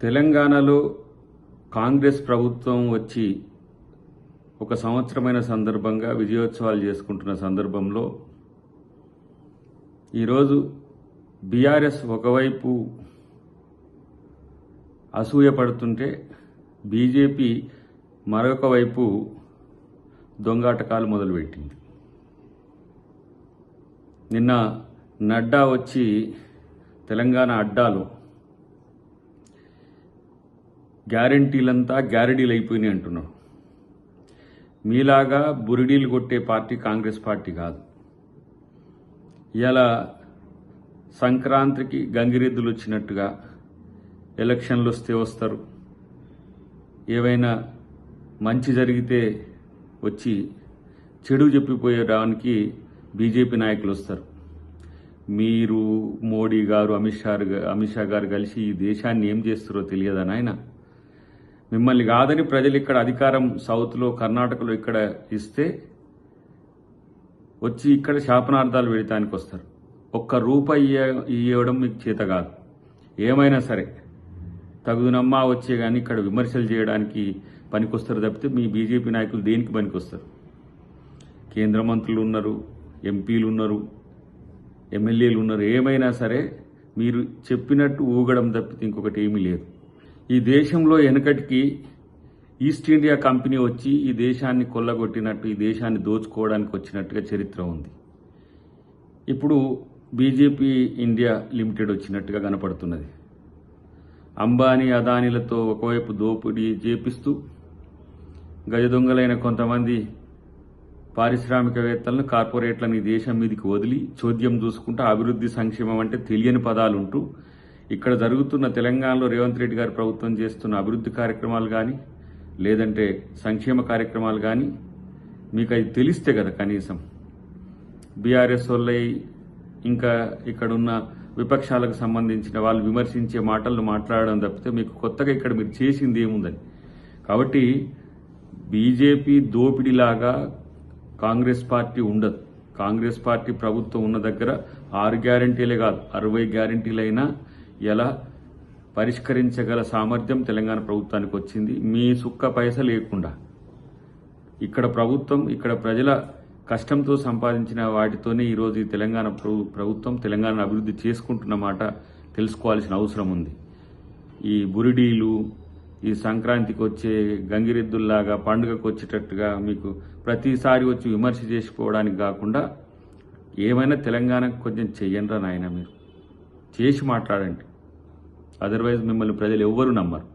తెలంగాణలో కాంగ్రెస్ ప్రభుత్వం వచ్చి ఒక సంవత్సరమైన సందర్భంగా విజయోత్సవాలు చేసుకుంటున్న సందర్భంలో ఈరోజు బీఆర్ఎస్ ఒకవైపు అసూయపడుతుంటే బీజేపీ మరొక వైపు దొంగాటకాలు మొదలుపెట్టింది. నిన్న నడ్డా వచ్చి తెలంగాణ అడ్డాలో గ్యారంటీలంతా గ్యారెడీలు అయిపోయినాయి అంటున్నారు. మీలాగా బురిడీలు కొట్టే పార్టీ కాంగ్రెస్ పార్టీ కాదు. ఇలా సంక్రాంతికి గంగిరెద్దులు వచ్చినట్టుగా ఎలక్షన్లు వస్తే వస్తారు, ఏవైనా మంచి జరిగితే వచ్చి చెడు చెప్పిపోయేడానికి బీజేపీ నాయకులు వస్తారు. మీరు మోడీ గారు అమిత్ షా గారు కలిసి ఈ దేశాన్ని ఏం చేస్తారో తెలియదా నాయన? మిమ్మల్ని కాదని ప్రజలు ఇక్కడ అధికారం సౌత్లో కర్ణాటకలో ఇక్కడ ఇస్తే వచ్చి ఇక్కడ శాపనార్థాలు పెడతానికి వస్తారు. ఒక్క రూపాయి ఇవ్వడం మీకు చేత కాదు. ఏమైనా సరే తగునమ్మా వచ్చే కానీ ఇక్కడ విమర్శలు చేయడానికి పనికొస్తారు తప్పితే మీ బీజేపీ నాయకులు దేనికి పనికొస్తారు? కేంద్ర మంత్రులు ఉన్నారు, ఎంపీలు ఉన్నారు, ఎమ్మెల్యేలు ఉన్నారు. ఏమైనా సరే మీరు చెప్పినట్టు ఊగడం తప్పితే ఇంకొకటి ఏమీ లేదు. ఈ దేశంలో వెనకటికి ఈస్ట్ ఇండియా కంపెనీ వచ్చి ఈ దేశాన్ని కొల్లగొట్టినట్టు, ఈ దేశాన్ని దోచుకోవడానికి వచ్చినట్టుగా చరిత్ర ఉంది. ఇప్పుడు బీజేపీ ఇండియా లిమిటెడ్ వచ్చినట్టుగా కనపడుతున్నది. అంబానీ అదానీలతో ఒకవైపు దోపిడీ చేపిస్తూ గజదొంగలైన కొంతమంది పారిశ్రామికవేత్తలను, కార్పొరేట్లను ఈ దేశం మీదకి వదిలి చోద్యం చూసుకుంటూ అభివృద్ధి సంక్షేమం అంటే తెలియని పదాలుంటూ ఇక్కడ జరుగుతున్న తెలంగాణలో రేవంత్ రెడ్డి గారి ప్రభుత్వం చేస్తున్న అభివృద్ధి కార్యక్రమాలు కానీ లేదంటే సంక్షేమ కార్యక్రమాలు కానీ మీకు అది తెలిస్తే కదా కనీసం. బీఆర్ఎస్ వాళ్ళై ఇంకా ఇక్కడున్న విపక్షాలకు సంబంధించిన వాళ్ళు విమర్శించే మాటలను మాట్లాడడం తప్పితే మీకు కొత్తగా ఇక్కడ మీరు చేసింది ఏముందని. కాబట్టి బీజేపీ దోపిడీలాగా కాంగ్రెస్ పార్టీ ఉండదు. కాంగ్రెస్ పార్టీ ప్రభుత్వం ఉన్న దగ్గర 6 గ్యారంటీలే కాదు 60 గ్యారంటీలైనా ఎలా పరిష్కరించగల సామర్థ్యం తెలంగాణ ప్రభుత్వానికి వచ్చింది. మీ సుక్క పైస లేకుండా ఇక్కడ ప్రభుత్వం, ఇక్కడ ప్రజల కష్టంతో సంపాదించిన వాటితోనే ఈరోజు ఈ తెలంగాణ ప్రభుత్వం తెలంగాణ అభివృద్ధి చేసుకుంటున్న మాట తెలుసుకోవాల్సిన అవసరం ఉంది. ఈ బురిడీలు ఈ సంక్రాంతికి వచ్చే గంగిరెద్దుల్లాగా పండుగకు వచ్చేటట్టుగా మీకు ప్రతిసారి వచ్చి విమర్శ చేసుకోవడానికి కాకుండా ఏమైనా తెలంగాణకు కొంచెం చెయ్యండి రా నాయన, మీరు చేసి మాట్లాడండి. అదర్వైజ్ మిమ్మల్ని ప్రజలు ఎవ్వరూ నమ్మరు.